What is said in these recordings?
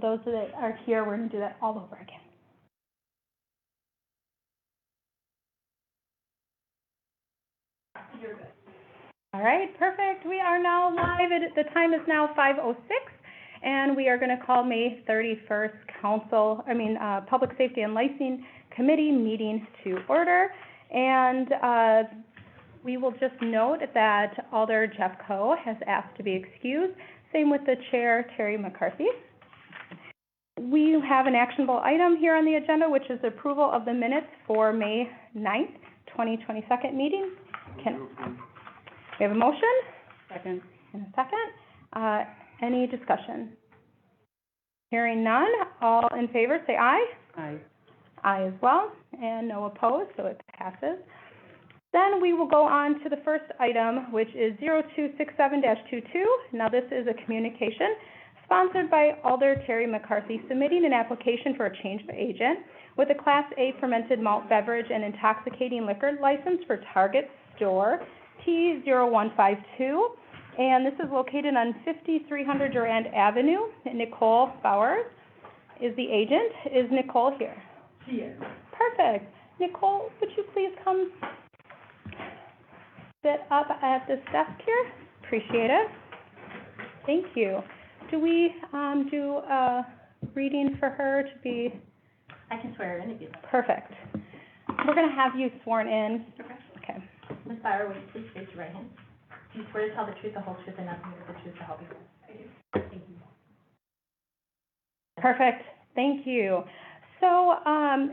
those that are here, we're going to do that all over again. You're good. All right, perfect. We are now live. The time is now 5:06, and we are going to call May 31st Public Safety and Licensing Committee meeting to order. And we will just note that Alder Jeff Coe has asked to be excused. Same with the chair, Terry McCarthy. We have an actionable item here on the agenda, which is approval of the minutes for May 9th, 2022 meeting. We have a motion? Second. And a second. Any discussion? Hearing none, all in favor say aye. Aye. Aye as well, and no opposed, so it passes. Then we will go on to the first item, which is 0267-22. Now this is a communication sponsored by Alder Terry McCarthy, submitting an application for a change of agent with a Class A fermented malt beverage and intoxicating liquor license for Target Store T0152. And this is located on 5300 Durand Avenue. Nicole Bowers is the agent. Is Nicole here? She is. Perfect. Nicole, would you please come sit up at this desk here? Appreciate it. Thank you. Do we do a reading for her to be? I can swear in if you'd like. Perfect. We're going to have you sworn in. Okay. Okay. Ms. Bauer, will you please raise your right hand? Do you swear to tell the truth, the whole truth, and nothing but the truth to help you? I do. Thank you. Perfect. Thank you. So,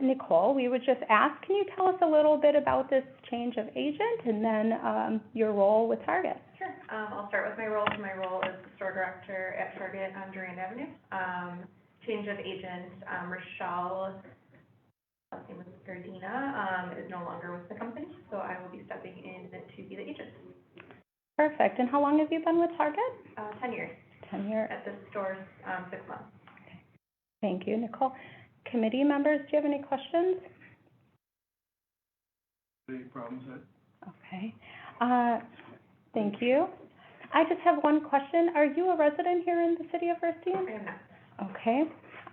Nicole, we would just ask, can you tell us a little bit about this change of agent and then your role with Target? Sure. I'll start with my role. My role is the store director at Target on Durand Avenue. Change of agent, Rochelle, last name is Gardina, is no longer with the company, so I will be stepping in to be the agent. Perfect. And how long have you been with Target? 10 years. 10 years. At the store, 6 months. Okay. Thank you, Nicole. Committee members, do you have any questions? Any problems with Okay. Thank you. I just have one question. Are you a resident here in the city of Racine? I am not. Okay.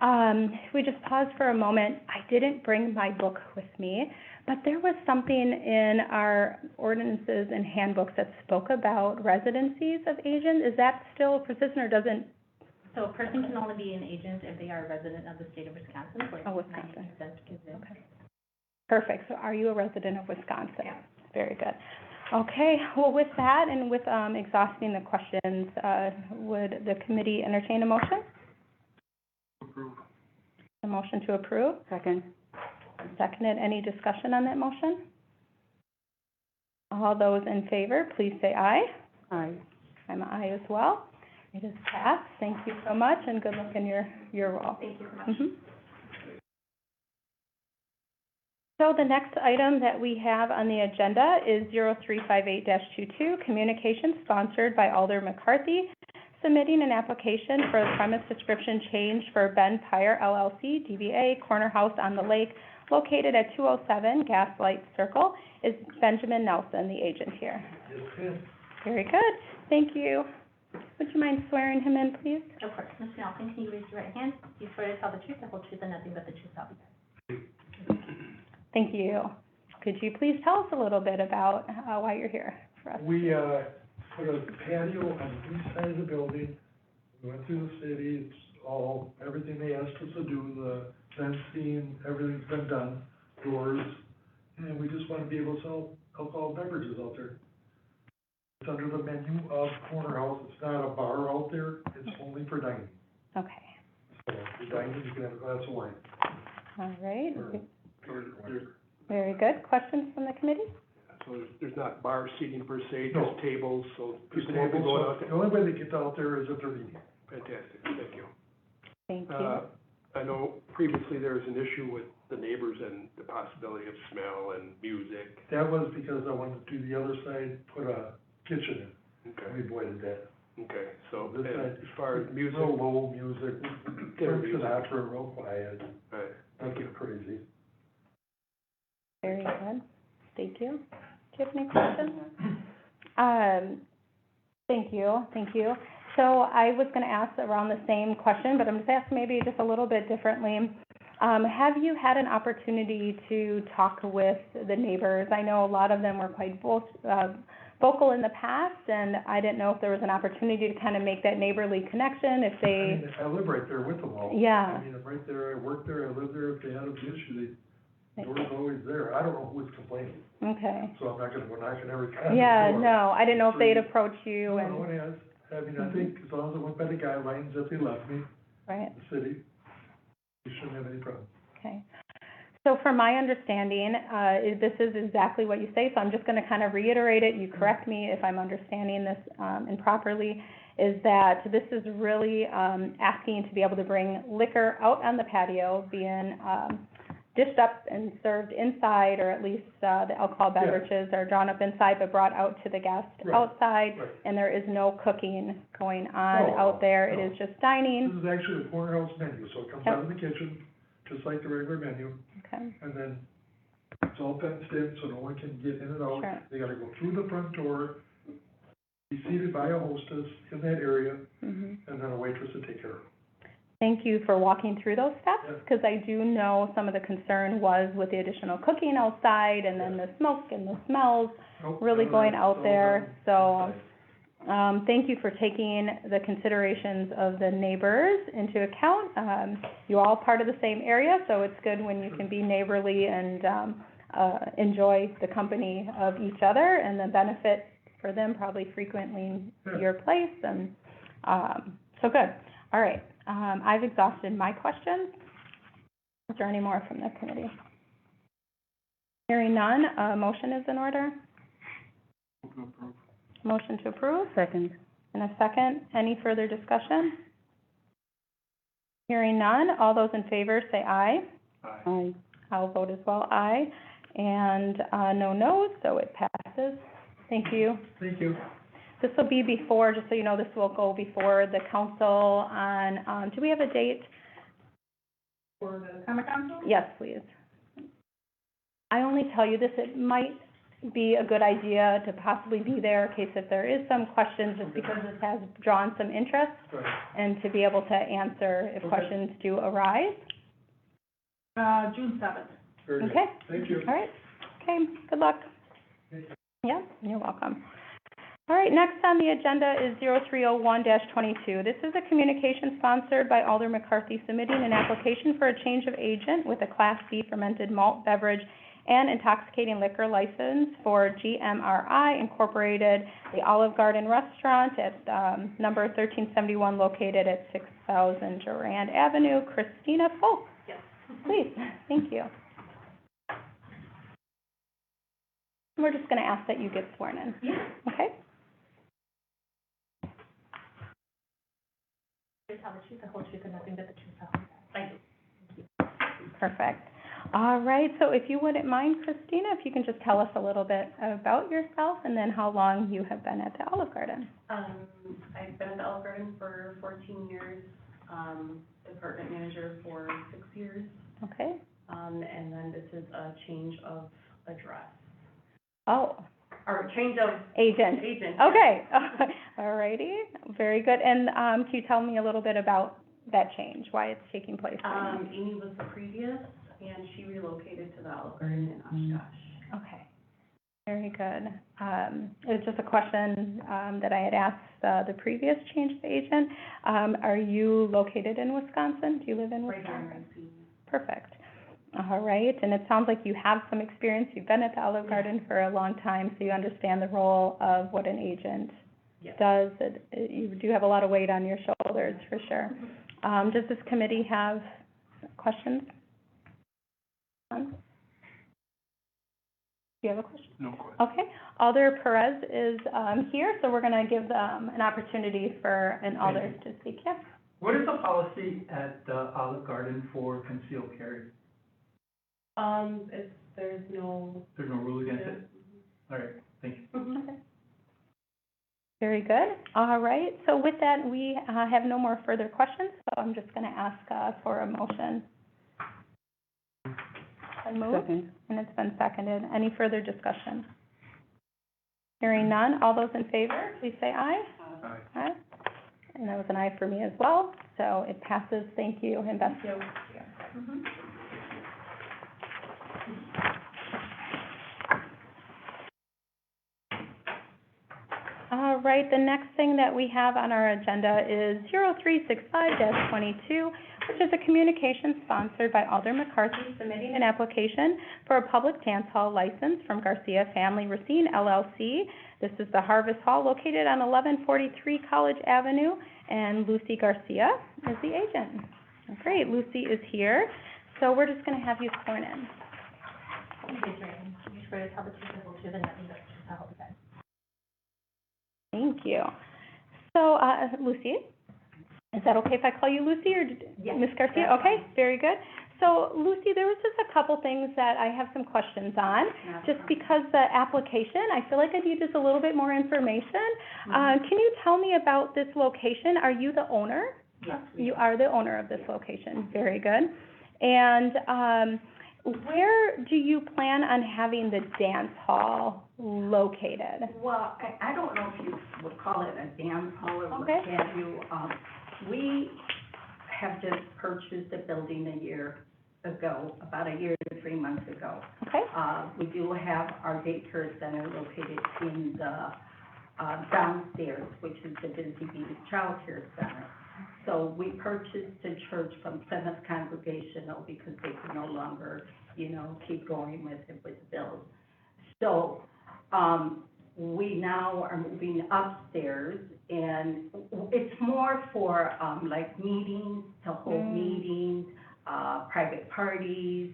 If we just pause for a moment, I didn't bring my book with me, but there was something in our ordinances and handbooks that spoke about residencies of agents. Is that still persistent or doesn't? So a person can only be an agent if they are a resident of the state of Wisconsin. Oh, Wisconsin. Okay. Perfect. So are you a resident of Wisconsin? Yeah. Very good. Okay. Well, with that and with exhausting the questions, would the committee entertain a motion? approve? A motion to approve? Second. Seconded. Any discussion on that motion? All those in favor, please say aye. Aye. I'm an aye as well. It is passed. Thank you so much, and good luck in your role. Thank you so much. Mhm. So the next item that we have on the agenda is 0358-22, communication sponsored by Alder McCarthy, submitting an application for a premise description change for Ben Pyre LLC, DBA Corner House on the Lake, located at 207 Gaslight Circle. Is Benjamin Nelson the agent here? Yes, ma'am. Very good. Thank you. Would you mind swearing him in, please? Of course. Ms. Nelson, can you raise your right hand? Do you swear to tell the truth, the whole truth, and nothing but the truth, help you? Thank you. Could you please tell us a little bit about why you're here for us? We, put a patio on the east side of the building. We went through the city, everything they asked us to do, the fencing, everything's been done, doors. And we just want to be able to sell alcohol beverages out there. It's under the menu of Corner House. It's not a bar out there. It's only for dining. Okay. So if you're dining, you can have a glass of wine. All right. Or Very good. Questions from the committee? So there's not bar seating per se, No. just tables, so Just people won't be tables, going so out the there. only way they get out there is if they're eating. Fantastic, thank you. Thank you. I know previously there was an issue with the neighbors and the possibility of smell and music. That was because I wanted to do the other side, put a kitchen in. Okay, We avoided that. okay, so This and side, as far as music, real low music, Dinner Frank music. Sinatra, real quiet, right, thank nothing you. crazy. Very good. Thank you. Do you have any questions? Thank you. Thank you. So I was gonna ask around the same question, but I'm just asking maybe just a little bit differently. Have you had an opportunity to talk with the neighbors? I know a lot of them were quite vocal in the past, and I didn't know if there was an opportunity to kind of make that neighborly connection, if I they, mean, I live right there with them all. Yeah. I mean, I'm right there, I work there, I live there, if they had an issue, the door's always there. I don't know who's complaining, okay. so I'm not gonna, we're not gonna ever cut the door. Yeah, no, I didn't know if they'd approach you No, and, no one has. I mean, I think as long as it went by the guidelines that they left me, right, the city, we shouldn't have any problem. okay. So from my understanding, this is exactly what you say, so I'm just gonna kind of reiterate it, you correct me if I'm understanding this, improperly, is that this is really, asking to be able to bring liquor out on the patio, being, dished up and served inside, or at least, the alcohol Yeah. beverages are drawn up inside but brought out to the guest Right, outside, right. and there is no cooking going on No, out there, it no. is just dining, This is actually a corner house menu, so it comes Yep. out of the kitchen, just like the regular menu, okay, and then it's all fenced in, so no one can get in and out. Sure. They gotta go through the front door, be seated by a hostess in that area, mhm. and then a waitress to take care of them. Thank you for walking through those steps, Yeah. because I do know some of the concern was with the additional cooking outside, and then the smoke and the smells Nope, really none of going that. out It's all there, done so, inside. thank you for taking the considerations of the neighbors into account. You're all part of the same area, so it's good when you can be neighborly and, enjoy the company of each other, and the benefit for them probably frequently Yeah. your place, and, so good. All right, I've exhausted my questions. Is there any more from the committee? Hearing none, a motion is in order. Motion to approve? Second. And a second. Any further discussion? Hearing none, all those in favor say aye. Aye. I'll vote as well, aye. And, no noes, so it passes. Thank you. Thank you. This will be before, just so you know, this will go before the council on, do we have a date? For the common council? Yes, please. I only tell you this, it might be a good idea to possibly be there in case if there is some questions, just because this has drawn some interest, Right. and to be able to answer if Okay. questions do arise. June seventh. Very good. Okay. Thank you. All right, okay, good luck. Yeah, you're welcome. All right, next on the agenda is 0301-22. This is a communication sponsored by Alder McCarthy submitting an application for a change of agent with a Class B fermented malt beverage and intoxicating liquor license for GMRI Incorporated, the Olive Garden Restaurant at, number 1371, located at 6000 Durand Avenue. Christina Folk, Yes. please, thank you. We're just gonna ask that you get sworn in, Yeah. okay? To tell the truth, the whole truth, and nothing but the truth, so help you God. Thank you. Perfect. All right, so if you wouldn't mind, Christina, if you can just tell us a little bit about yourself and then how long you have been at the Olive Garden. I've been at the Olive Garden for 14 years, department manager for 6 years, Okay? and then this is a change of address, Oh, or change of agent. agent. yeah. Okay, all righty, very good. And, can you tell me a little bit about that change, why it's taking place right now? Amy was the previous, and she relocated to the Olive Garden in Oshkosh. Okay, very good. It was just a question, that I had asked, the previous change of agent. Are you located in Wisconsin? Do you live in Right here in Wisconsin? Racine. Perfect. All right, and it sounds like you have some experience. You've been at the Olive Garden for a long time, so you understand the role of what an agent Yes. does. You do have a lot of weight on your shoulders, for sure. Does this committee have questions? None? Do you have a question? No question. Okay, Alder Perez is, here, so we're gonna give them an opportunity for an alder to speak. Yeah. What is the policy at the Olive Garden for concealed carry? There's no. There's no rule against it? All right, thank you. Okay. Very good. All right, so with that, we have no more further questions, so I'm just gonna ask for a motion. Been moved, and it's been seconded. Any further discussion? Hearing none, all those in favor, please say aye. Aye. Aye. And that was an aye for me as well, so it passes. Thank you, and best wishes. Mhm. All right, the next thing that we have on our agenda is 0365-22, which is a communication sponsored by Alder McCarthy submitting an application for a public dance hall license from Garcia Family Racine LLC. This is the Harvest Hall located on 1143 College Avenue, and Lucy Garcia is the agent. Great, Lucy is here, so we're just going to have you sworn in. Please raise your hand. You swear to tell the truth, the whole truth, and nothing but the truth, so help you God. Thank you. So, Lucy, is that okay if I call you Lucy or Yes, Ms. Garcia? that's Okay, fine. very good. So, Lucy, there was just a couple things that I have some questions on. Just because the application, I feel like I need just a little bit more information. Can you tell me about this location? Are you the owner? Yes, You are the owner of this location. Very good. And where do you plan on having the dance hall located? Well, I don't know if you would call it a dance hall or what Okay. have you. We have just purchased a building a year ago, about a year to 3 months ago. Okay? We do have our daycare center located in the downstairs, which is the Busy Bees Child Care Center. So we purchased the church from Seventh Congregational because they could no longer, keep going with it with bills. So, we now are moving upstairs, and it's more for, like meetings, to hold meetings, private parties,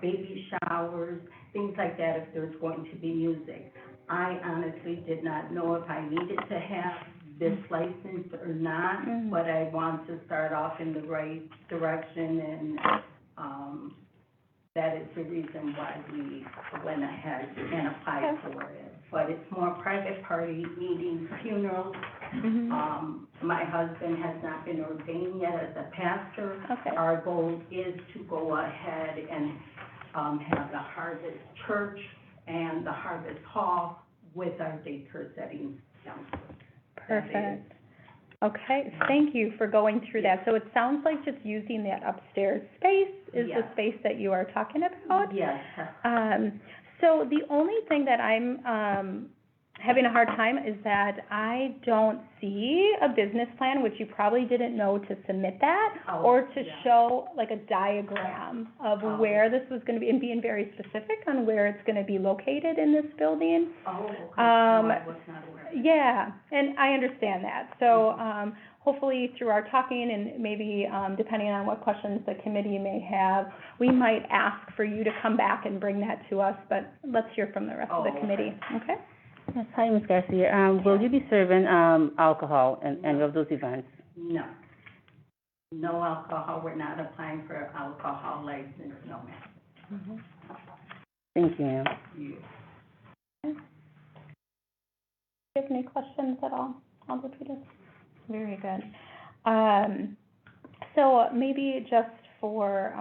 baby showers, things like that, if there's going to be music. I honestly did not know if I needed to have this license or not, but I want to start off in the right direction, and, that is the reason why we went ahead and applied for it. But it's more private party, meetings, funerals. My husband has not been ordained yet as a pastor. Okay. Our goal is to go ahead and, have the Harvest Church and the Harvest Hall with our daycare settings downstairs. Perfect. Okay, thank you for going through that. So it sounds like just using that upstairs space is the Yes. space that you are talking about? Yes. So the only thing that I'm, having a hard time is that I don't see a business plan, which you probably didn't know to submit that, Oh, or to yeah. show like a diagram of Oh. where this was gonna be, and being very specific on where it's gonna be located in this building. Oh, okay. No, Um, I was not aware of that. Yeah, and I understand that. So, hopefully through our talking and maybe, depending on what questions the committee may have, we might ask for you to come back and bring that to us, but let's hear from the rest of the Oh, okay. committee, okay? Yes, hi, Ms. Garcia. Will you be serving, alcohol in any of those events? No. No alcohol, we're not applying for alcohol license, no, ma'am. Thank you, ma'am. You- Do you have any questions at all? I'll repeat it. Very good. So maybe just for,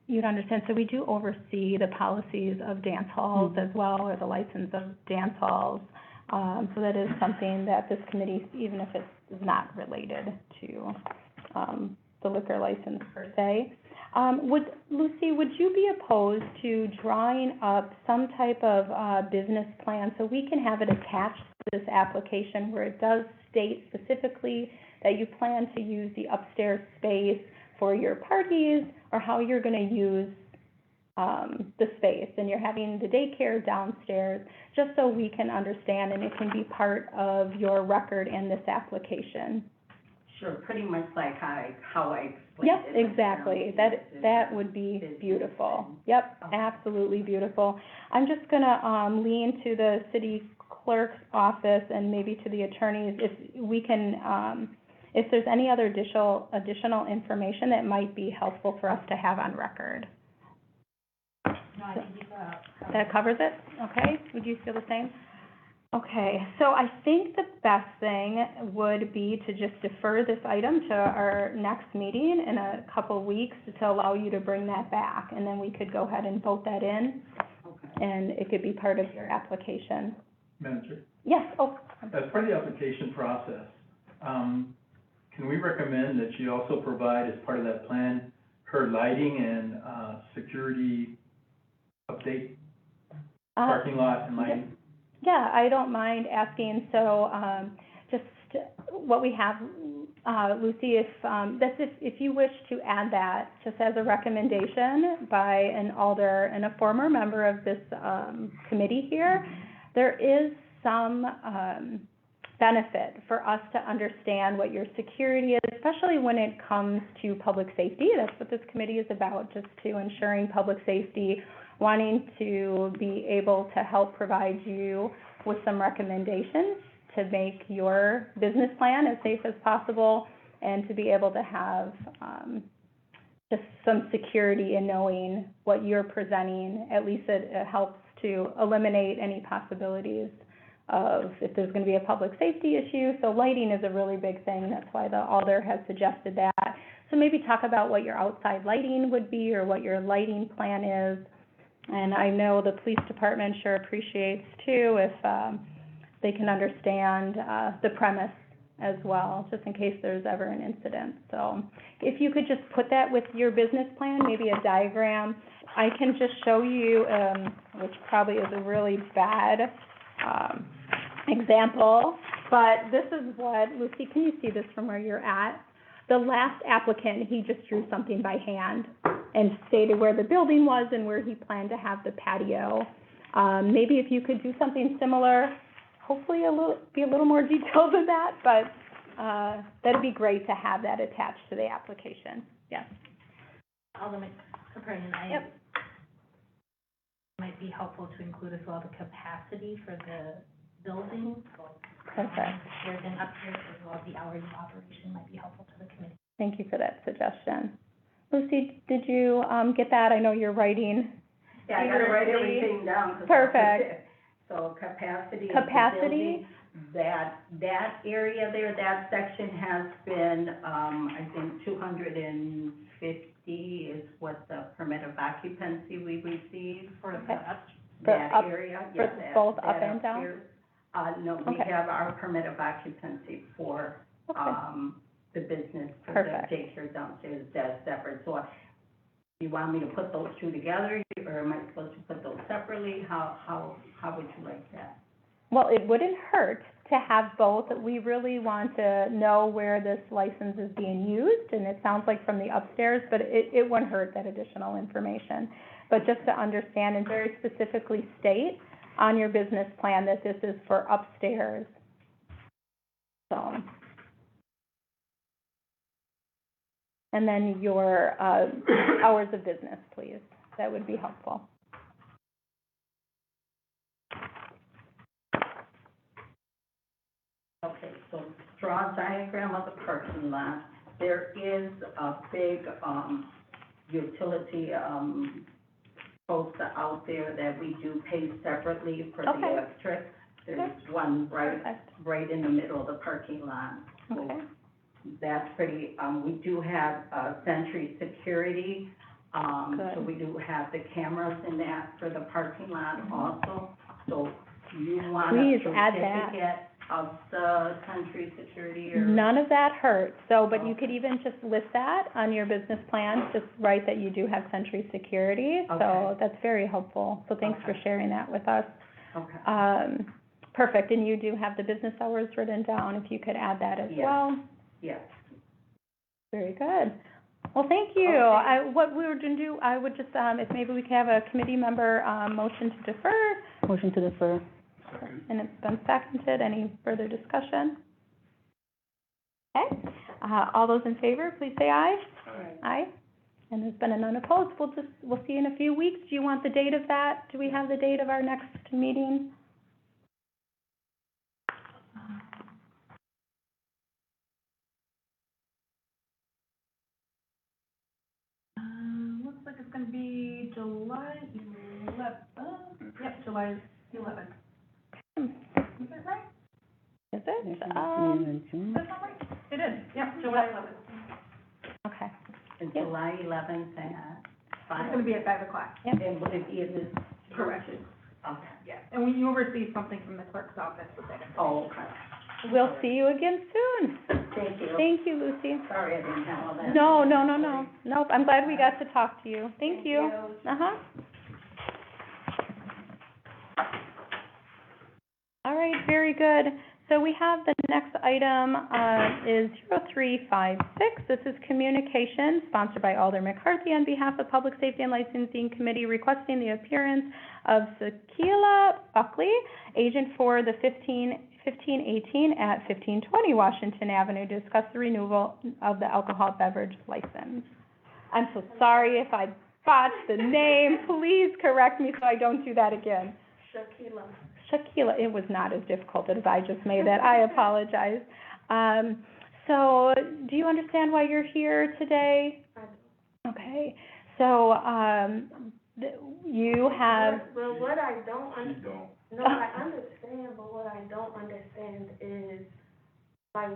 you to understand, so we do oversee the policies of dance halls as well, or the license of dance halls. So that is something that this committee, even if it's not related to, the liquor license per se. Lucy, would you be opposed to drawing up some type of, business plan so we can have it attached to this application where it does state specifically that you plan to use the upstairs space for your parties, or how you're gonna use, the space, and you're having the daycare downstairs, just so we can understand and it can be part of your record in this application? Sure, pretty much like how I explained Yep, it. exactly. That would be beautiful. Yep, absolutely beautiful. I'm just gonna, lean to the city clerk's office and maybe to the attorneys, if we can, if there's any other additional information that might be helpful for us to have on record. No, I think you, That covers it? Okay, would you feel the same? Okay, so I think the best thing would be to just defer this item to our next meeting in a couple of weeks to allow you to bring that back, and then we could go ahead and vote that in, Okay. and it could be part of your application. Madam Chair, Yes, oh, As part of the application process, can we recommend that you also provide, as part of that plan, her lighting and, security update, parking lot and lighting? yeah, I don't mind asking, so, just what we have, Lucy, if you wish to add that, just as a recommendation by an alder and a former member of this, committee here, there is some, benefit for us to understand what your security is, especially when it comes to public safety. That's what this committee is about, just to ensuring public safety, wanting to be able to help provide you with some recommendations to make your business plan as safe as possible, and to be able to have just some security in knowing what you're presenting. At least it helps to eliminate any possibilities of if there's going to be a public safety issue. So lighting is a really big thing. That's why the alder has suggested that. So maybe talk about what your outside lighting would be, or what your lighting plan is. And I know the police department sure appreciates too if they can understand the premise as well, just in case there's ever an incident. So if you could just put that with your business plan, maybe a diagram. I can just show you, which probably is a really bad example, but this is what, Lucy, can you see this from where you're at? The last applicant, he just drew something by hand and stated where the building was and where he planned to have the patio. Maybe if you could do something similar, hopefully be a little more detailed than that, but that'd be great to have that attached to the application. Yes. Alderman Capernaum, might be helpful to include as well the capacity for the building. Perfect. There's an upstairs as well as the hours of operation might be helpful to the committee. Thank you for that suggestion. Lucy, did you get that? I know you're writing. Yeah, I gotta write everything down. 'Cause Perfect. So capacity of the Capacity? building, that area there, that section has been, I think 250 is what the permit of occupancy we received for Okay. that up- area. for Yeah, both that up and down? upstairs. No, we Okay. have our permit of occupancy for, Okay. the business, for Perfect. the daycare downstairs, that's separate. So you want me to put those two together, or am I supposed to put those separately? How would you like that? Well, it wouldn't hurt to have both. We really want to know where this license is being used, and it sounds like from the upstairs, but it wouldn't hurt, that additional information. But just to understand and very specifically state on your business plan that this is for upstairs. So. And then your hours of business, please. That would be helpful. Okay, so draw a diagram of the parking lot. There is a big, utility, poster out there that we do pay separately for the Okay. electric. There's one Perfect. right in the middle of the parking lot. So Okay. that's pretty, we do have, Century Security, so Good. we do have the cameras in that for the parking lot also. So you want a Please add that. certificate of the Century Security or? None of that hurts, so, but you could even just list that on your business plan, just write that you do have Century Security, so Okay. that's very helpful. So thanks for Okay. sharing that with us. Okay, Perfect, and you do have the business hours written down, if you could add that as Yes. well. yes. Very good. Well, thank you. Okay. What we were gonna do, I would just, if maybe we could have a committee member, motion to defer, Motion to defer. and it's been seconded. Any further discussion? Okay, all those in favor, please say aye. Aye. And there's been a none opposed. We'll see you in a few weeks. Do you want the date of that? Do we have the date of our next meeting? Looks like it's gonna be July 11th. Yep, July 11th. Is that right? Is it? Does that sound right? It is, yep, July 11th. Okay. And Yep. July 11th at It's gonna be at 5 o'clock. Yep. And would it be in this? Correct. Okay. Yeah, and you will receive something from the clerk's office with that information. Oh, okay. We'll see you again soon. Thank you. Thank you, Lucy. Sorry I didn't have all that. No. Nope, I'm glad we got to talk to you. Thank you. Uh-huh. All right, very good. So we have the next item, is 0356. This is communication sponsored by Alder McCarthy on behalf of Public Safety and Licensing Committee requesting the appearance of Sakila Buckley, agent for the 1518 at 1520 Washington Avenue, to discuss the renewal of the alcohol beverage license. I'm so sorry if I botched the name. Please correct me so I don't do that again. Shakila, it was not as difficult as I just made that. I apologize. So, do you understand why you're here today? Okay. So, you have. Well, what I don't no, I understand, but what I don't understand is, like,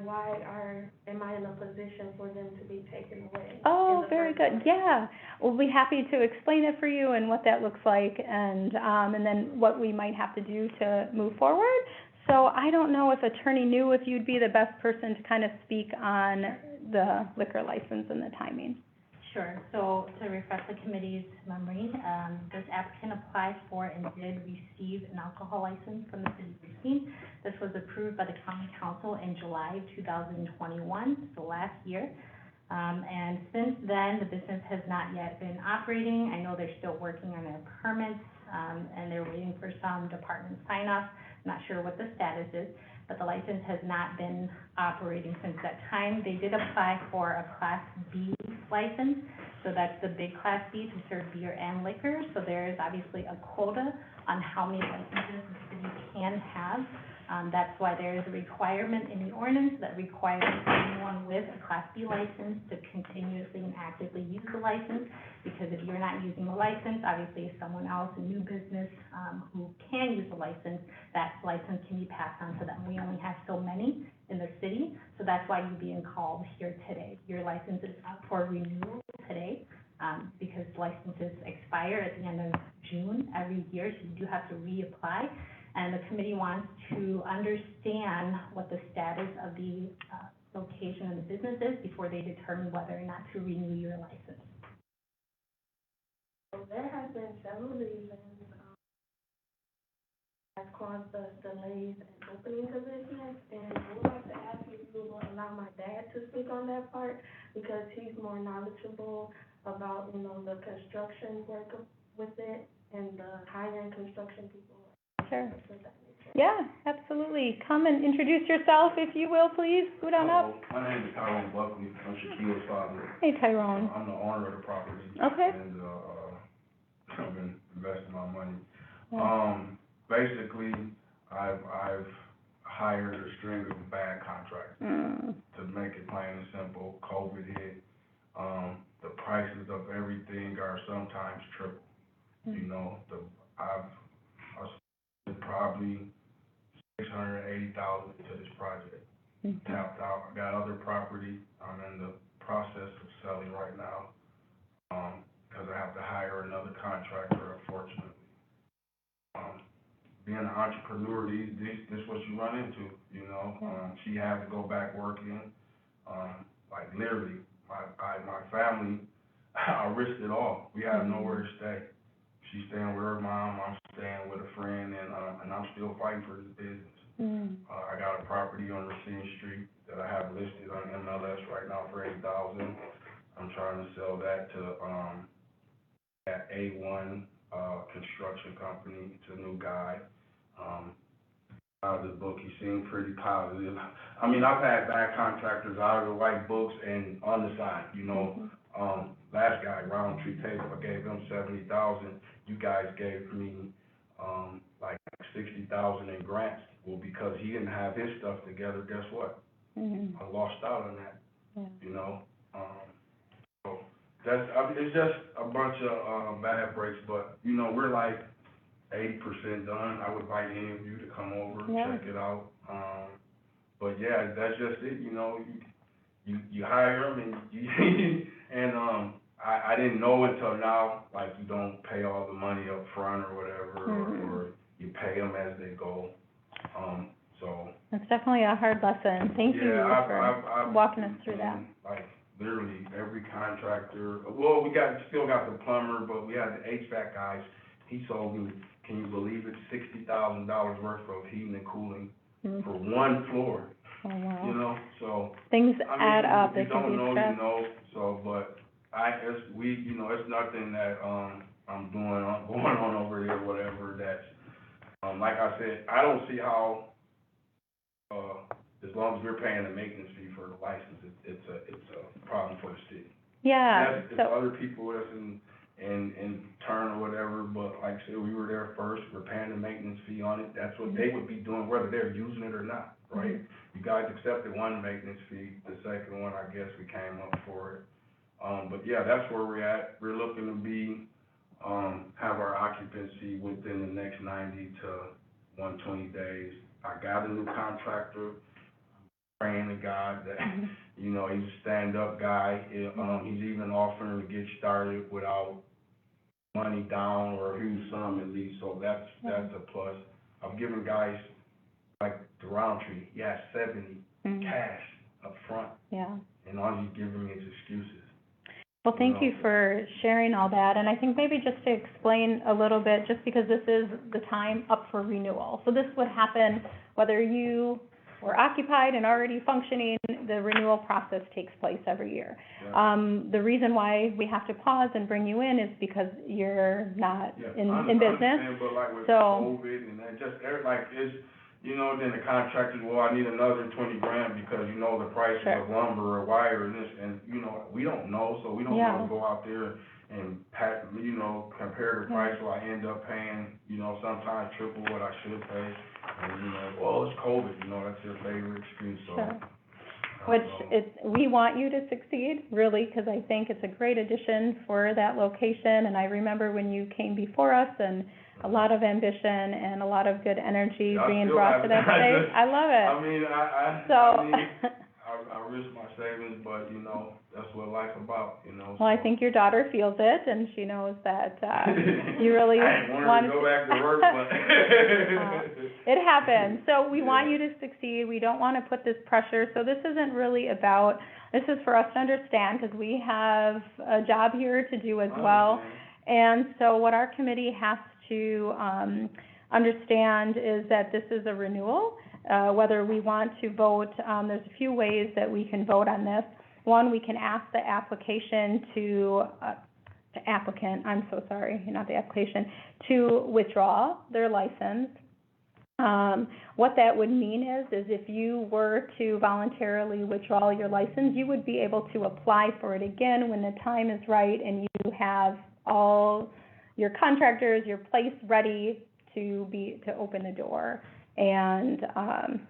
am I in a position for them to be taken away? Oh, very good. Yeah. We'll be happy to explain it for you and what that looks like, and then what we might have to do to move forward. So I don't know if Attorney knew if you'd be the best person to kind of speak on the liquor license and the timing. Sure. So to refresh the committee's memory, this applicant applied for and did receive an alcohol license from the city of Racine. This was approved by the county council in July of 2021, so last year. And since then, the business has not yet been operating. I know they're still working on their permits, and they're waiting for some department sign-off. I'm not sure what the status is, but the license has not been operating since that time. They did apply for a Class B license, so that's the big Class B to serve beer and liquor. So there is obviously a quota on how many licenses the city can have. That's why there is a requirement in the ordinance that requires anyone with a Class B license to continuously and actively use the license, because if you're not using the license, obviously someone else, a new business, who can use the license, that license can be passed on to them. We only have so many in the city, so that's why you're being called here today. Your license is up for renewal today, because licenses expire at the end of June every year, so you do have to reapply. And the committee wants to understand what the status of the location of the business is before they determine whether or not to renew your license. So there has been several reasons that caused the delays in opening the business, and I would like to ask if you will allow my dad to speak on that part, because he's more knowledgeable about, the construction work with it and the hiring construction people. Sure. Yeah, absolutely. Come and introduce yourself, if you will, please. Scoot on up. My name is Tyrone Buckley. I'm Shaquilla's father. Hey, Tyrone. I'm the owner of the property. Okay. And, I've been investing my money. Yeah. Basically, I've hired a string of bad contractors. To make it plain and simple. COVID hit. The prices of everything are sometimes triple. I've probably $680,000 to this project. Tapped out. I got other property I'm in the process of selling right now, because I have to hire another contractor, unfortunately. Being an entrepreneur, this is what you run into, She had to go back working, like literally, my family, I risked it all. We have nowhere to stay. She's staying with her mom, I'm staying with a friend, and I'm still fighting for this business. I got a property on Racine Street that I have listed on MLS right now for $8,000. I'm trying to sell that to that A1 construction company. It's a new guy. Out of the book, he seemed pretty positive. I mean, I've had bad contractors out of the white books and on the side, last guy, Roundtree Table, I gave him $70,000. You guys gave me like $60,000 in grants. Well, because he didn't have his stuff together, guess what? I lost out on that. So it's just a bunch of bad breaks, but we're like 80% done. I would invite any of you to come over, check it out. But yeah, that's just it. You hire them and I didn't know until now, like you don't pay all the money up front or whatever, or you pay pay them as they go. So. It's definitely a hard lesson. Thank you Yeah, for I've walking us through that. like, literally every contractor, we still got the plumber, but we had the HVAC guys. He sold me, can you believe it, $60,000 worth of heating and cooling for one floor, Oh, wow. you know, so. Things I mean, add up. if It you can don't be know, stress. you know, so, but it's nothing that, I'm going on over there, whatever, that's, like I said, I don't see how, as long as we're paying the maintenance fee for the license, it's a problem for the city. Yeah, Yes, if so, other people that's in turn or whatever, but like I said, we were there first, we're paying the maintenance fee on it, that's what they would be doing, whether they're using it or not, right? You guys accepted one maintenance fee, the second one, I guess we came up for it. But yeah, that's where we're at, we're looking to be, have our occupancy within the next 90 to 120 days. I got a new contractor, praying to God that, you know, he's a stand-up guy. He's even offering to get started without money down or huge sum at least, so that's a plus. I've given guys, like the Roundtree, he has 70 cash up front, and all he's giving me is excuses. well, thank you for sharing all that. And I think maybe just to explain a little bit, just because this is the time up for renewal. So this would happen whether you were occupied and already functioning, the renewal process takes place every year. Yeah. The reason why we have to pause and bring you in is because you're not in business. I understand, but like with COVID and that, just, like, it's, you know, then the contractors, well, I need another 20 grand because, you know, the prices of lumber or wire and this, and, you know, we don't know, so we don't want to go out there and you know, compare the price, so I end up paying, you know, sometimes triple what I should pay. And, you know, well, it's COVID, you know, that's your favorite excuse, so. We want you to succeed, really, because I think it's a great addition for that location. And I remember when you came before us, and a lot of ambition and a lot of good energy being brought to that space. I love it. I mean, I risk my savings, but, you know, that's what life's about, you know. Well, I think your daughter feels it, and she knows that, you really want to go back to work, but. It happens. So we want you to succeed. We don't want to put this pressure. So this isn't really about, this is for us to understand, because we have a job here to do as well. And so what our committee has to, understand is that this is a renewal. Whether we want to vote, there's a few ways that we can vote on this. One, we can ask the application to withdraw their license. What that would mean is if you were to voluntarily withdraw your license, you would be able to apply for it again when the time is right and you have all your contractors, your place ready to open the door. And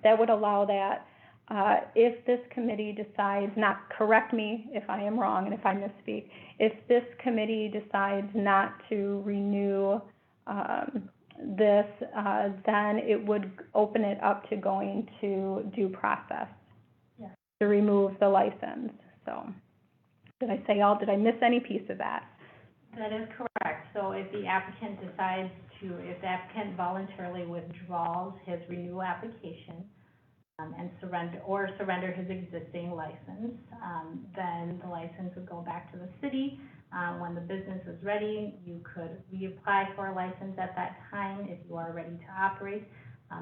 that would allow that. If this committee decides, correct me if I am wrong and if I misspeak, if this committee decides not to renew this, then it would open it up to going to due process to remove the license. So, did I miss any piece of that? That is correct. So if the applicant decides if the applicant voluntarily withdraws his renewal application, and surrender his existing license, then the license would go back to the city. When the business is ready, you could reapply for a license at that time if you are ready to operate.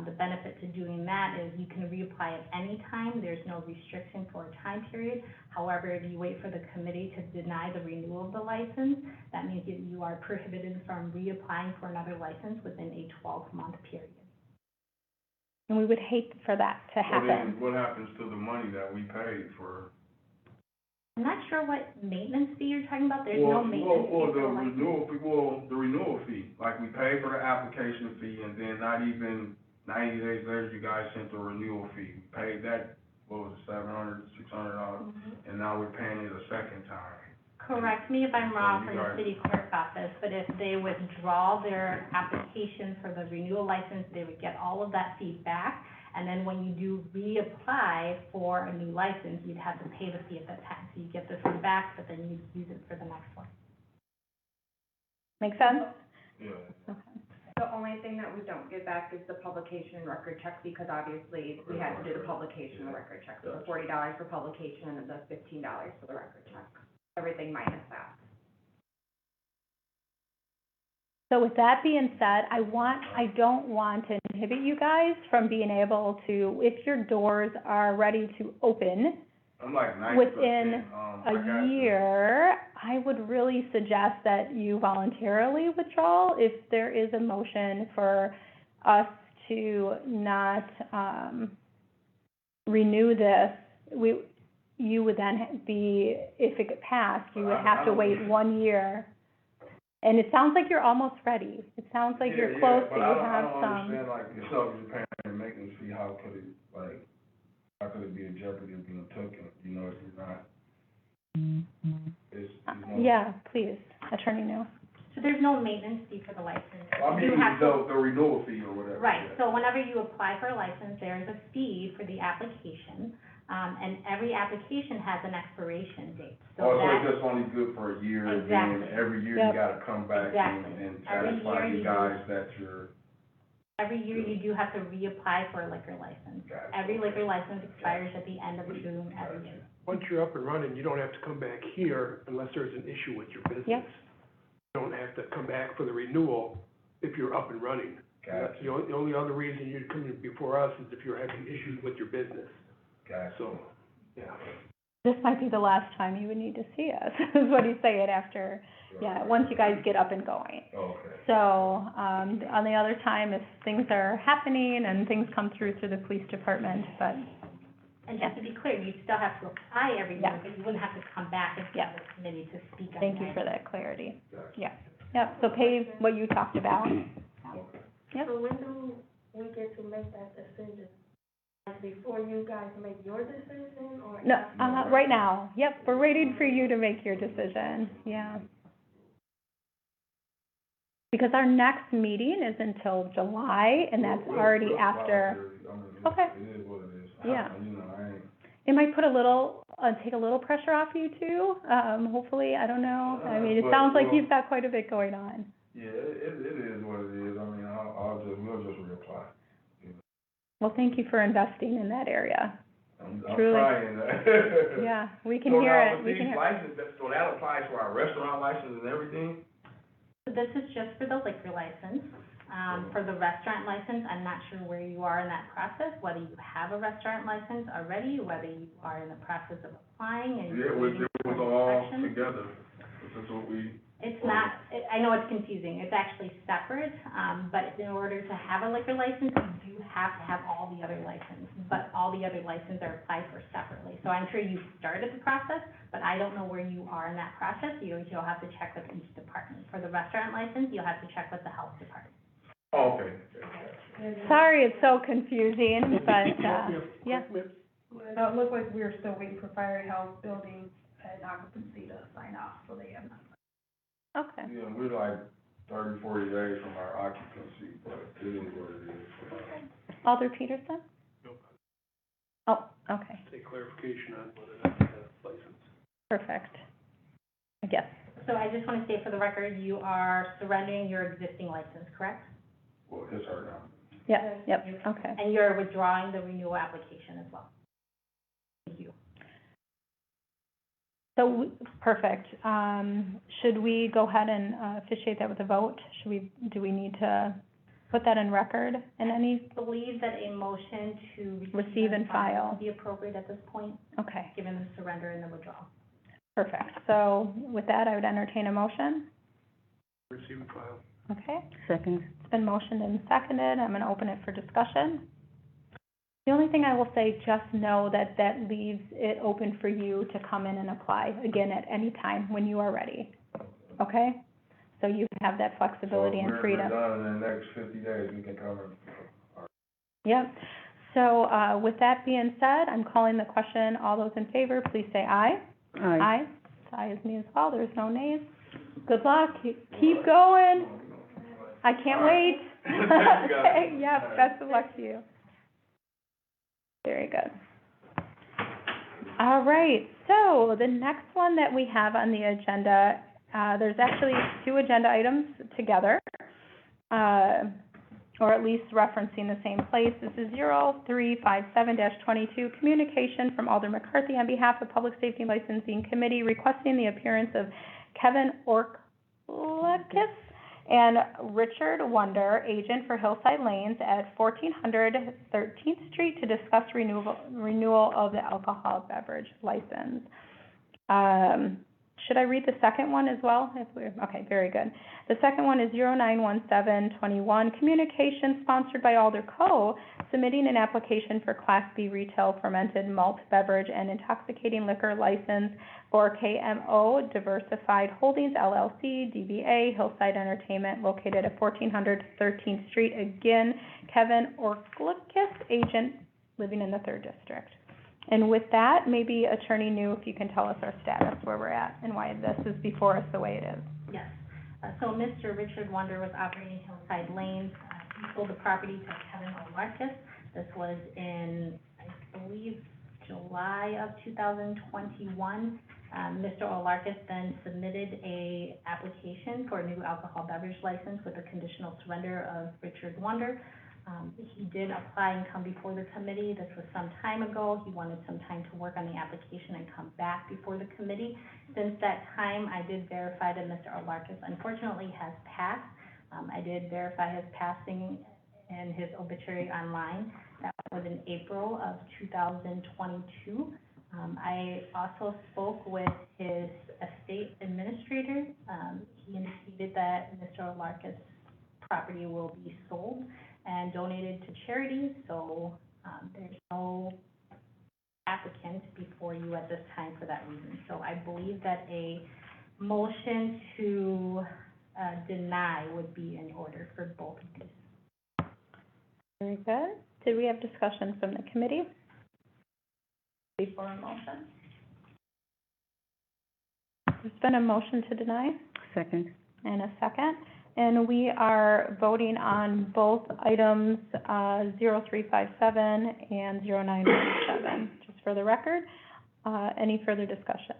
The benefit to doing that is you can reapply at any time. There's no restriction for a time period. However, if you wait for the committee to deny the renewal of the license, that means that you are prohibited from reapplying for another license within a 12-month period. And we would hate for that to happen. Well, then what happens to the money that we paid for? I'm not sure what maintenance fee you're talking about. There's no maintenance fee. The renewal fee, like we paid for the application fee, and then not even 90 days later, you guys sent the renewal fee. We paid that, what was it, $700, $600, and now we're paying it a second time. Correct me if I'm wrong from the city clerk's office, but if they withdraw their application for the renewal license, they would get all of that feedback. And then when you do reapply for a new license, you'd have to pay the fee at that time. So you get the feedback, but then you'd use it for the next one. Make sense? Yeah. Okay. The only thing that we don't get back is the publication and record check, because obviously we had to do the publication and record check. So the $40 for publication and the $15 for the record check. Everything minus that. So with that being said, I don't want to inhibit you guys from being able to, if your doors are ready to open I'm like 90%. within I got a you. year, I would really suggest that you voluntarily withdraw if there is a motion for us to not, renew this. You would then be, if it passed, you would have to wait 1 year. And it sounds like you're almost ready. It sounds like you're close, but so you have I don't some. understand, like, yourself as a parent and maintenance fee, how could it be in jeopardy of being taken, you know, if you're not? It's no. Yeah, please, Attorney Neal. So there's no maintenance fee for the license. I mean, You have to- the renewal fee or whatever. Right, so whenever you apply for a license, there is a fee for the application, and every application has an expiration date. Oh, so that- it's just only good for a year, and Exactly. then every year Yep. you gotta come back Exactly. and Every satisfy year you you guys that you're, Every year you do have to reapply for a liquor license. Gotcha. Every liquor license expires at the end of June every year. Once you're up and running, you don't have to come back here unless there's an issue with your business. Yep. You don't have to come back for the renewal if you're up and running. Gotcha. The only other reason you'd come before us is if you're having issues with your business. gotcha. So, yeah. This might be the last time you would need to see us, is what he's saying after, yeah, once you guys get up and going. Okay. So, on the other time, if things are happening and things come through the police department, but, And just to be clear, you still have to apply every Yeah. year, but you wouldn't have to come back and Yeah. have the committee to speak on thank you that. for that clarity. Gotcha. Yeah, yep, so pay what you talked about. Okay. Yep. So when do we get to make that decision? Like before you guys make your decision, or? No, after? right now, yep, we're waiting for you to make your decision, yeah. Because our next meeting is until July, and that's already after. Okay. It is what it is. Yeah. You know, I ain't. It might put take a little pressure off you too, hopefully, I don't know. I mean, it But, sounds like well- you've got quite a bit going on. Yeah, it is what it is. I mean, we'll just reapply. Well, thank you for investing in that area. I'm Truly. trying. Yeah, we can So hear now it, with we these can hear. licenses, so that applies to our restaurant license and everything? So this is just for the liquor license. For the restaurant license, I'm not sure where you are in that process, whether you have a restaurant license already, whether you are in the process of applying and Yeah, you're it waiting for was all inspection. together. This is what we, It's not, I know it's confusing, it's actually separate, but in order to have a liquor license, you do have to have all the other licenses, but all the other licenses are applied for separately. So I'm sure you started the process, but I don't know where you are in that process, you'll have to check with each department. For the restaurant license, you'll have to check with the health department. oh, okay. Sorry, it's so confusing, but, yeah. No, it looked like we were still waiting for fire, health, building, and occupancy to sign off, so they have not. Okay, Yeah, we're like 30, 40 days from our occupancy, but it is what it is. Alder Peterson? Nope. Oh, okay, Take clarification on whether or not you have a license. perfect. Yes, So I just want to state for the record, you are surrendering your existing license, correct? Well, it's her now. yep, okay. And you're withdrawing the renewal application as well? Thank you. So, perfect. Should we go ahead and officiate that with a vote? Do we need to put that in record in any? I believe that a motion to Receive and file. would be appropriate at this point, Okay, given the surrender and the withdrawal. perfect. So with that, I would entertain a motion. Receive and file. Okay, Second. it's been motioned and seconded. I'm gonna open it for discussion. The only thing I will say, just know that that leaves it open for you to come in and apply again at any time when you are ready. Okay? So you have that flexibility and freedom. So if we're done in the next 50 days, we can come and. Yep. So, with that being said, I'm calling the question. All those in favor, please say aye. Aye. Aye. Aye is me as well. There's no nays. Good luck. Keep going. I can't wait. Okay, yeah, best of luck to you. Very good. All right, so the next one that we have on the agenda, there's actually two agenda items together. or at least referencing the same place. This is 0357-22, communication from Alder McCarthy on behalf of Public Safety Licensing Committee requesting the appearance of Kevin Orklakis and Richard Wonder, agent for Hillside Lanes at 1400 13th Street to discuss renewal of the alcohol beverage license. Should I read the second one as well? Okay, very good. The second one is 091721, communication sponsored by Alder Co., submitting an application for Class B retail fermented malt beverage and intoxicating liquor license for KMO Diversified Holdings LLC, DBA Hillside Entertainment, located at 1400 13th Street. Again, Kevin Orklakis, agent living in the 3rd District. And with that, maybe Attorney New, if you can tell us our status, where we're at, and why this is before us the way it is. Yes. So Mr. Richard Wonder was operating Hillside Lanes. He sold the property to Kevin Orklakis. This was in, I believe, July of 2021. Mr. Orklakis then submitted a application for a new alcohol beverage license with a conditional surrender of Richard Wonder. He did apply and come before the committee. This was some time ago. He wanted some time to work on the application and come back before the committee. Since that time, I did verify that Mr. Orklakis unfortunately has passed. I did verify his passing and his obituary online. That was in April of 2022. I also spoke with his estate administrator. He indicated that Mr. Orklakis' property will be sold and donated to charities, so there's no applicant before you at this time for that reason. So I believe that a motion to deny would be in order for both of these. Very good. Did we have discussion from the committee before a motion? There's been a motion to deny. Second. And a second. And we are voting on both items, 0357 and 0917, just for the record. Any further discussion?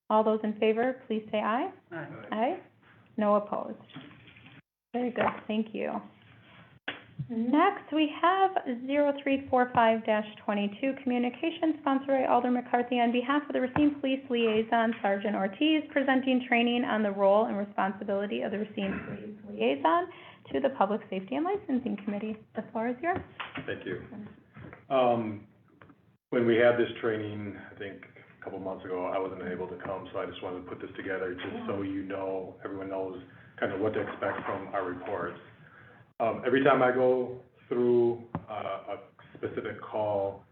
All those in favor, please say aye. Aye. Aye. No opposed. Very good, thank you. Next, we have 0345-22, communication sponsored by Alder McCarthy on behalf of the Racine Police Liaison, Sergeant Ortiz, presenting training on the role and responsibility of the Racine Police Liaison to the Public Safety and Licensing Committee. The floor is yours. Thank you. When we had this training, I think a couple months ago, I wasn't able to come, so I just wanted to put this together just so you know, everyone knows kind of what to expect from our reports. Every time I go through a specific call,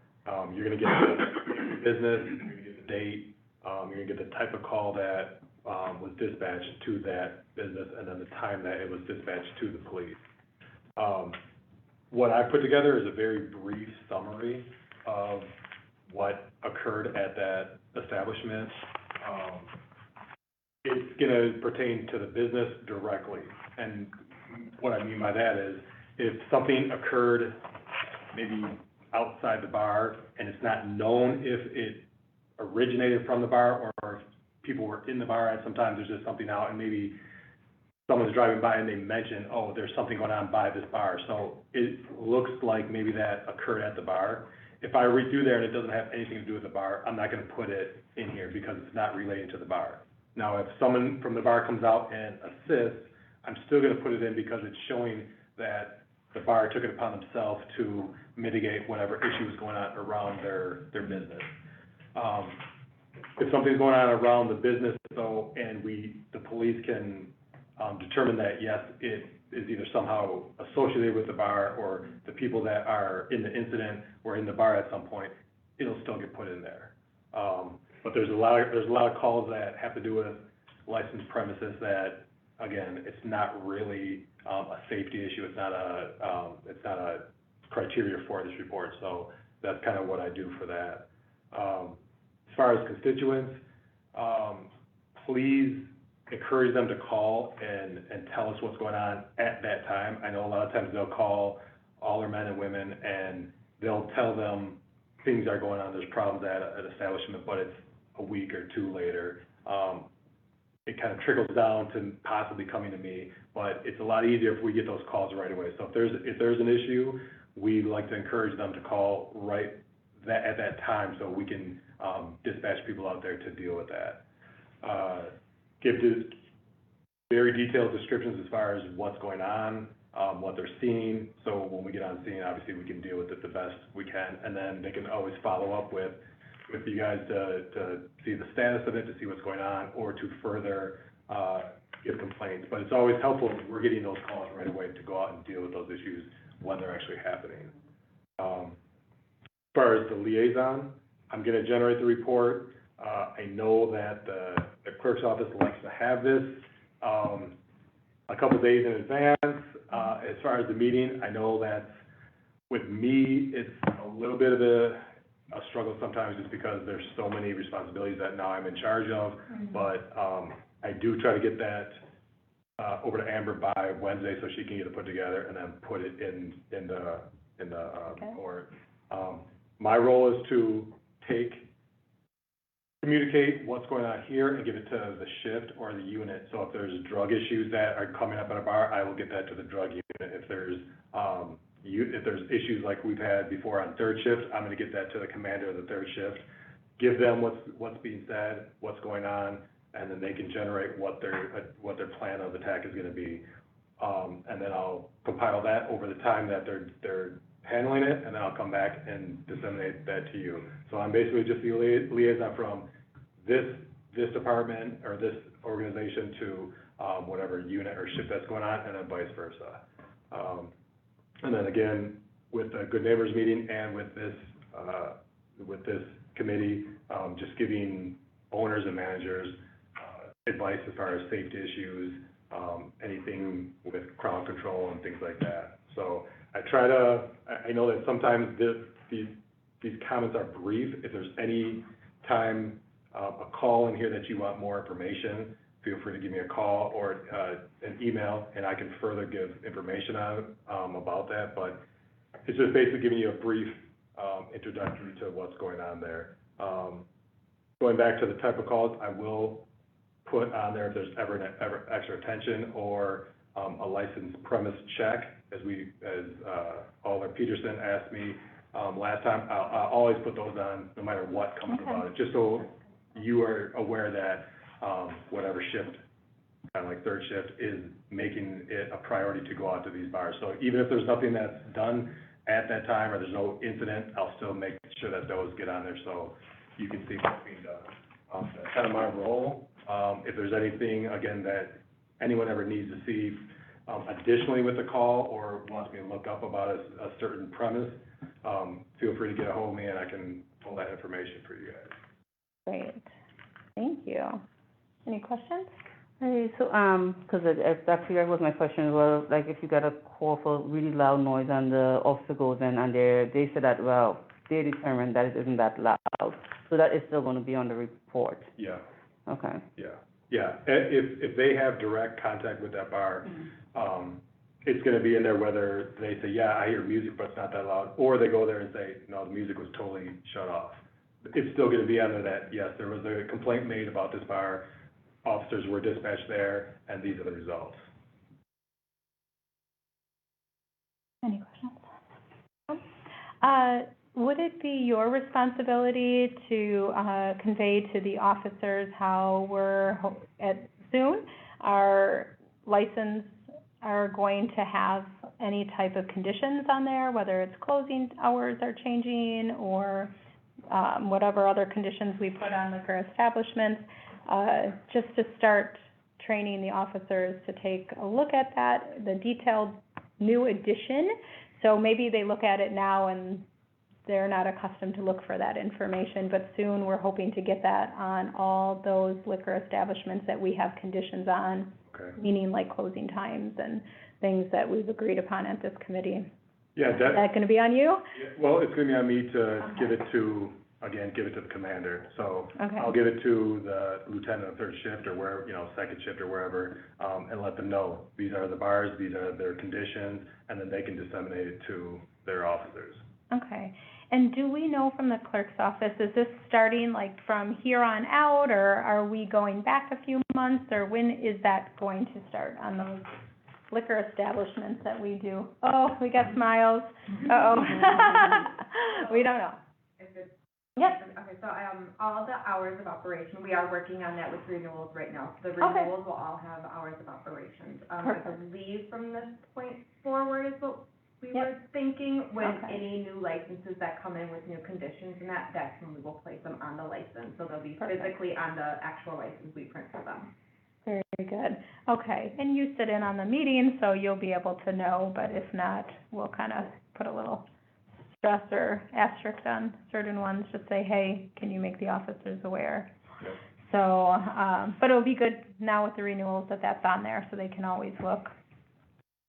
you're gonna get the business, you're gonna get the date, you're gonna get the type of call that was dispatched to that business, and then the time that it was dispatched to the police. What I put together is a very brief summary of what occurred at that establishment. It's gonna pertain to the business directly, and what I mean by that is, if something occurred maybe outside the bar, and it's not known if it originated from the bar, or if people were in the bar, and sometimes there's just something out, and maybe someone's driving by and they mention, oh, there's something going on by this bar, so it looks like maybe that occurred at the bar. If I read through there and it doesn't have anything to do with the bar, I'm not gonna put it in here because it's not relating to the bar. Now, if someone from the bar comes out and assists, I'm still gonna put it in because it's showing that the bar took it upon themselves to mitigate whatever issue was going on around their business. If something's going on around the business though, and the police can, determine that, yes, it is either somehow associated with the bar, or the people that are in the incident were in the bar at some point, it'll still get put in there. But there's a lot of calls that have to do with licensed premises that, again, it's not really a safety issue. It's not a criteria for this report. So that's kind of what I do for that. As far as constituents, please encourage them to call and tell us what's going on at that time. I know a lot of times they'll call all their men and women and they'll tell them things are going on, there's problems at an establishment, but it's a week or two later. it kind of trickles down to possibly coming to me, but it's a lot easier if we get those calls right away. So if there's an issue, we like to encourage them to call at that time, so we can, dispatch people out there to deal with that. Give very detailed descriptions as far as what's going on, what they're seeing, so when we get on scene, obviously, we can deal with it the best we can, and then they can always follow up with you guys to see the status of it, to see what's going on, or to further, give complaints. But it's always helpful if we're getting those calls right away to go out and deal with those issues when they're actually happening. As far as the liaison, I'm gonna generate the report. I know that the clerk's office likes to have this, a couple days in advance. As far as the meeting, I know that with me, it's a little bit of a struggle sometimes just because there's so many responsibilities that now I'm in charge of. But, I do try to get that, over to Amber by Wednesday so she can get it put together and then put it in the report. My role is to communicate what's going on here and give it to the shift or the unit. So if there's drug issues that are coming up at a bar, I will get that to the drug unit. If there's issues like we've had before on third shift, I'm gonna get that to the commander of the third shift, give them what's being said, what's going on, and then they can generate what their plan of attack is gonna be. And then I'll compile that over the time that they're handling it, and then I'll come back and disseminate that to you. So I'm basically just the liaison from this department or this organization to, whatever unit or shift that's going on, and then vice versa. And then again, with the Good Neighbors meeting and with this committee, just giving owners and managers, advice as far as safety issues, anything with crowd control and things like that. So I know that sometimes these comments are brief. If there's any time, a call in here that you want more information, feel free to give me a call or an email, and I can further give information on about that. But it's just basically giving you a brief introductory to what's going on there. Going back to the type of calls, I will put on there if there's ever extra attention or a licensed premise check, as Alder Peterson asked me last time. I'll always put those on no matter what comes about it, just so you are aware that whatever shift, kind of like third shift, is making it a priority to go out to these bars. So even if there's nothing that's done at that time or there's no incident, I'll still make sure that those get on there so you can see what's being done. That's kind of my role. If there's anything, again, that anyone ever needs to see additionally with the call or wants me to look up about a certain premise, feel free to get a hold of me and I can pull that information for you guys. Great, thank you. Any questions? Hey, so, because actually that was my question, well, like if you got a call for really loud noise and the officer goes in and they said that, well, they determined that it isn't that loud, so that is still going to be on the report? Yeah. Okay. Yeah. If they have direct contact with that bar, it's gonna be in there whether they say, yeah, I hear music, but it's not that loud, or they go there and say, no, the music was totally shut off. It's still gonna be under that, yes, there was a complaint made about this bar, officers were dispatched there, and these are the results. Any questions? Would it be your responsibility to convey to the officers how soon our license are going to have any type of conditions on there, whether it's closing hours are changing or whatever other conditions we put on liquor establishments, just to start training the officers to take a look at that, the detailed new addition. So maybe they look at it now and they're not accustomed to look for that information, but soon we're hoping to get that on all those liquor establishments that we have conditions on, meaning like closing times and things that we've agreed upon at this committee. Yeah, Is that gonna be on you? Well, it's gonna be on me to give it to the commander. So I'll give it to the lieutenant of third shift or where, second shift or wherever, and let them know these are the bars, these are their conditions, and then they can disseminate it to their officers. Okay. And do we know from the clerk's office, is this starting like from here on out, or are we going back a few months, or when is that going to start on those liquor establishments that we do? Oh, we got smiles. Uh-oh. We don't know. Yep. Okay, so, all the hours of operation, we are working on that with renewals right now. So the Okay. renewals will all have hours of operations. I Perfect. believe from this point forward is what we Yep. were thinking, when Okay. any new licenses that come in with new conditions and that's when we will place them on the license. So they'll be Perfect. physically on the actual license we print for them. Very good. Okay. And you sit in on the meeting, so you'll be able to know, but if not, we'll kind of put a little stress or asterisk on certain ones, just say, hey, can you make the officers aware? Yep. So, but it'll be good now with the renewals that that's on there, so they can always look.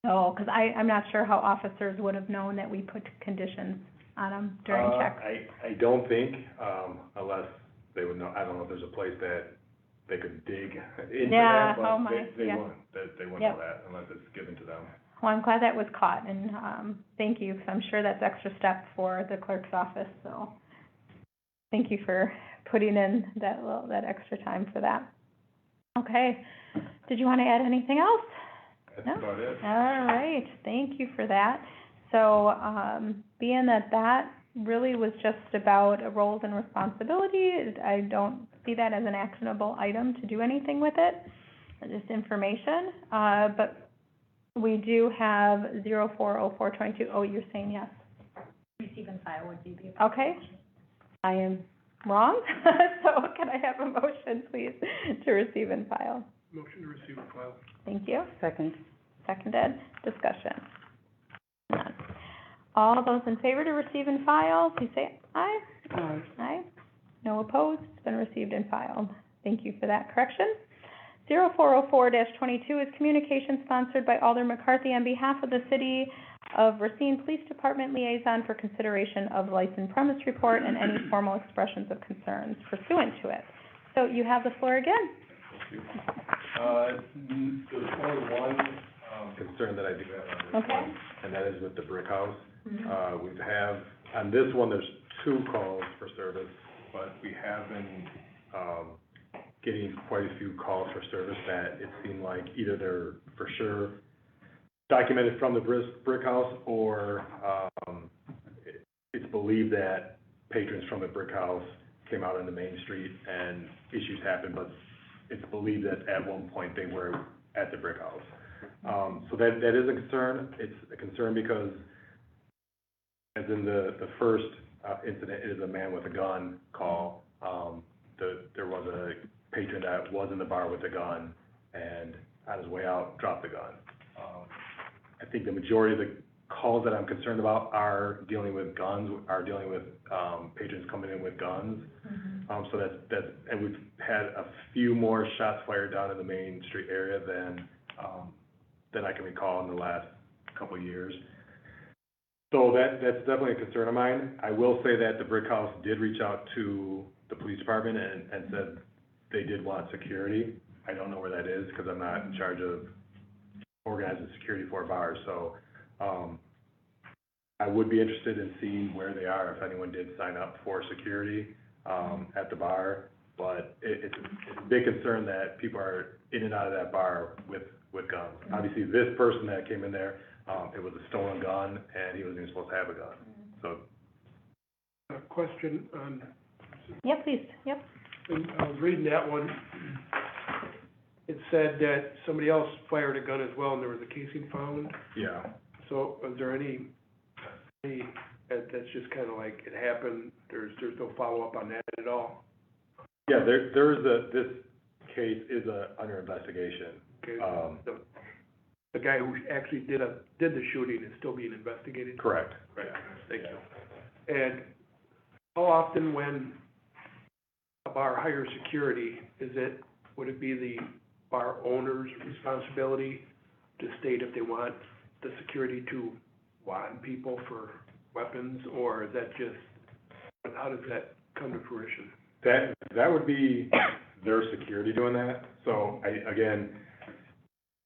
So, because I'm not sure how officers would have known that we put conditions on them during checks. I don't think, unless they would know, I don't know if there's a place that they could dig into Yeah, that, oh but my, they yeah. wouldn't, they wouldn't Yep. know that unless it's given to them. Well, I'm glad that was caught, and, thank you, because I'm sure that's extra step for the clerk's office, so thank you for putting in that extra time for that. Okay, did you want to add anything else? That's No? about it. All right, thank you for that. So, being that really was just about roles and responsibilities, I don't see that as an actionable item to do anything with it, just information, but we do have 040422. Oh, you're saying yes. Receive and file would be the. Okay. I am wrong. So can I have a motion, please, to receive and file? Motion to receive and file. Thank you. Second. Seconded. Discussion. None. All those in favor to receive and file, please say aye. Aye. Aye. No opposed. It's been received and filed. Thank you for that correction. 0404-22 is communication sponsored by Alder McCarthy on behalf of the City of Racine Police Department Liaison for consideration of licensed premise report and any formal expressions of concerns pursuant to it. So you have the floor again. There's only one, concern that I do have on this Okay. one, and that is with the brick house. We have, on this one, there's 2 calls for service, but we have been, getting quite a few calls for service that it seemed like either they're for sure documented from the brick house, or, it's believed that patrons from the brick house came out on the main street and issues happened, but it's believed that at one point they were at the brick house. So that is a concern. It's a concern because, as in the first incident, is a man with a gun call. There was a patron that was in the bar with a gun, and on his way out, dropped the gun. I think the majority of the calls that I'm concerned about are dealing with guns, are dealing with patrons coming in with guns. So that's, and we've had a few more shots fired down in the Main Street area than I can recall in the last couple of years. So that's definitely a concern of mine. I will say that the brick house did reach out to the police department and said they did want security. I don't know where that is, because I'm not in charge of organizing security for bars, so, I would be interested in seeing where they are, if anyone did sign up for security, at the bar, but it's a big concern that people are in and out of that bar with guns. Obviously, this person that came in there, it was a stolen gun, and he wasn't even supposed to have a gun, so. A question on, Yep, please, yep. when I was reading that one, it said that somebody else fired a gun as well, and there was a casing found. Yeah. So is there any, that's just kind of like, it happened, there's no follow-up on that at all? Yeah, there is this case is under investigation. Okay, the guy who actually did the shooting is still being investigated? Correct. Right, thank you. And how often when a bar hires security, would it be the bar owner's responsibility to state if they want the security to wand people for weapons, or is that just, how does that come to fruition? That would be their security doing that. So again,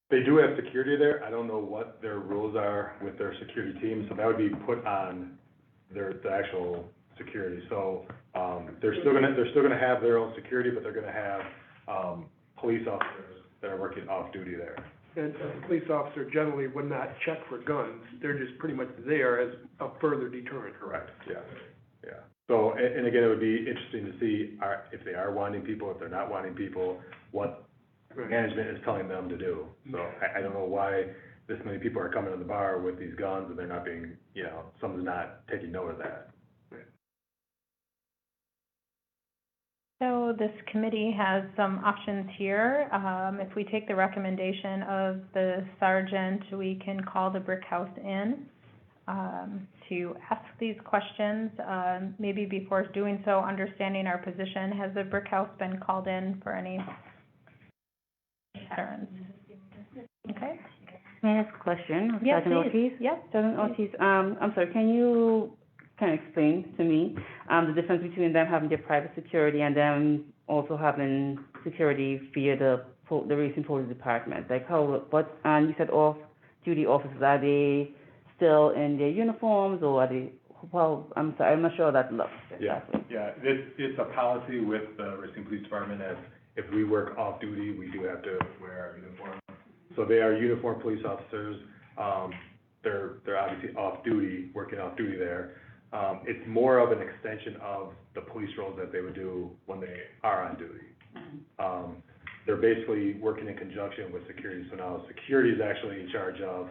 they do have security there. I don't know what their rules are with their security team, so that would be put on the actual security. So, they're still gonna have their own security, but they're gonna have, police officers that are working off-duty there. And a police officer generally would not check for guns, they're just pretty much there as a further deterrent. Correct, yeah, yeah. So, and again, it would be interesting to see, if they are wanting people, if they're not wanting people, what management is telling them to do. So, I don't know why this many people are coming to the bar with these guns and they're not being, someone's not taking note of that. So this committee has some options here. If we take the recommendation of the sergeant, we can call the Brick House in to ask these questions. Maybe before doing so, understanding our position, has the Brick House been called in for any concerns? Okay. May I ask a question? Yes, Sergeant please. Ortiz? Yes. Sergeant Ortiz, I'm sorry, can you kind of explain to me, the difference between them having their private security and them also having security via the Racine Police Department? Like and you said off-duty officers, are they still in their uniforms or are they, well, I'm sorry, I'm not sure that looks exactly. Yeah, it's a policy with the Racine Police Department that if we work off-duty, we do have to wear our uniform. So they are uniformed police officers, they're obviously off-duty, working off-duty there. It's more of an extension of the police roles that they would do when they are on duty. They're basically working in conjunction with security, so now security is actually in charge of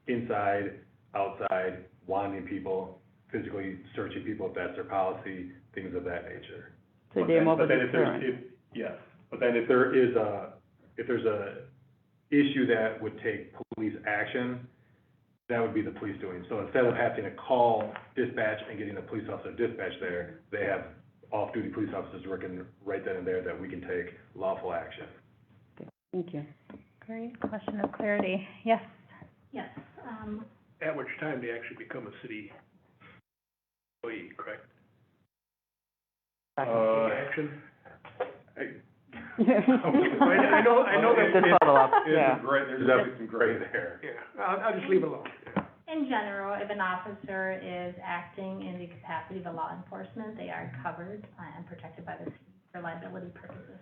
inside, outside, wanting people, physically searching people if that's their policy, things of that nature. So they're more of a deterrent. But then if there's a issue that would take police action, that would be the police doing. So instead of having to call dispatch and getting a police officer dispatched there, they have off-duty police officers working right then and there that we can take lawful action. Thank you. Great, question of clarity. Yes. Yes, At which time they actually become a city employee, correct? Action? I know that. Good follow-up, yeah. There's definitely some gray there. Yeah, I'll just leave it alone. in general, if an officer is acting in the capacity of a law enforcement, they are covered and protected by the city for liability purposes.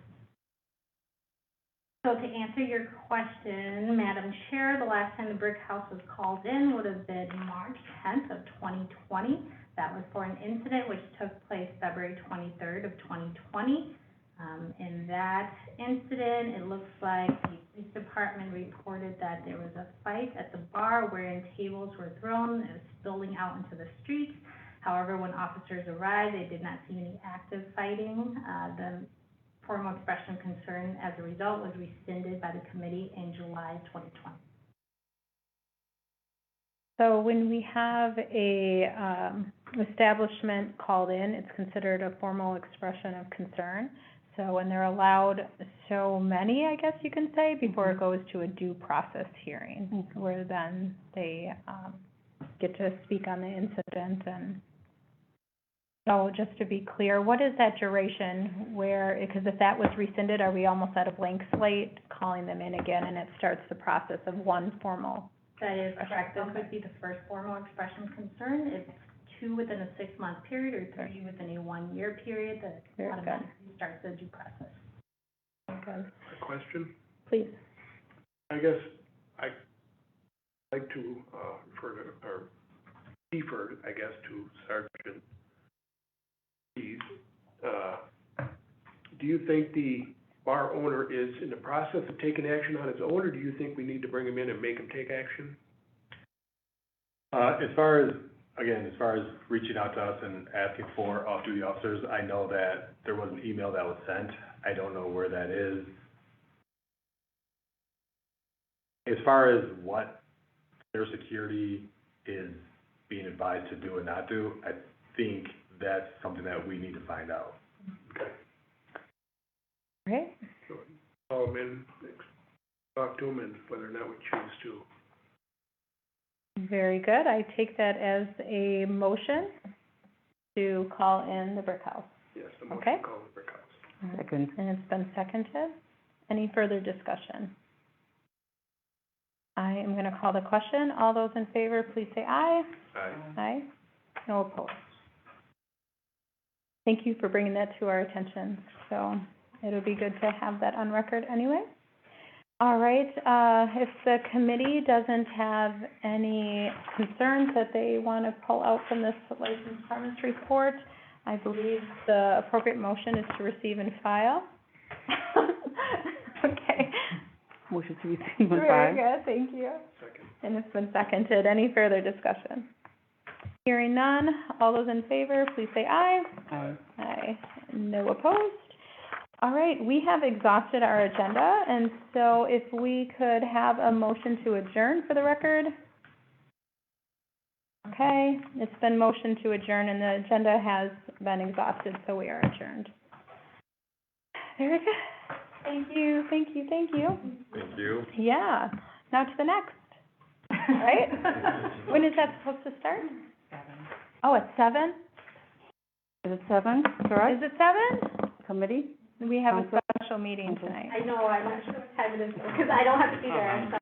So to answer your question, Madam Chair, the last time the Brick House was called in would have been March 10th of 2020. That was for an incident which took place February 23rd of 2020. In that incident, it looks like the police department reported that there was a fight at the bar wherein tables were thrown. It was spilling out into the streets. However, when officers arrived, they did not see any active fighting. The formal expression of concern as a result was rescinded by the committee in July 2020. So when we have a establishment called in, it's considered a formal expression of concern. So when they're allowed so many, I guess you can say, before it goes to a due process hearing, where then they get to speak on the incident. And so just to be clear, what is that duration where, because if that was rescinded, are we almost at a blank slate, calling them in again, and it starts the process of one formal? That is correct. This would be the first formal expression of concern. It's 2 within a 6-month period or 3 within a 1-year period that automatically starts the due process. Okay. A question? Please. I guess I'd like to refer to, or defer, I guess, to Sergeant Keys. Do you think the bar owner is in the process of taking action on his own, or do you think we need to bring him in and make him take action? As far as reaching out to us and asking for off-duty officers, I know that there was an email that was sent. I don't know where that is. As far as what their security is being advised to do and not do, I think that's something that we need to find out. Okay. Right. So, call him in, talk to him, and whether or not we choose to. Very good. I take that as a motion to call in the Brick House. Yes, the motion Okay. to call the Brick House. Second. And it's been seconded. Any further discussion? I am going to call the question. All those in favor, please say aye. Aye. Aye. No opposed. Thank you for bringing that to our attention. So it'll be good to have that on record anyway. All right, if the committee doesn't have any concerns that they want to pull out from this licensed premise report, I believe the appropriate motion is to receive and file. Okay. Motion to receive and Very file. good, thank you. Second. And it's been seconded. Any further discussion? Hearing none, all those in favor, please say aye. Aye. Aye. No opposed? All right, we have exhausted our agenda, and so if we could have a motion to adjourn for the record? Okay, it's been motioned to adjourn, and the agenda has been exhausted, so we are adjourned. Very good. Thank you, thank you, thank you. Thank you. Yeah, now to the next, right? When is that supposed to start? 7. Oh, at 7? Is it 7, correct? Is it 7? Committee? We have a Council? special meeting tonight. I know, I'm not sure what time it is, because I don't have to be there, so.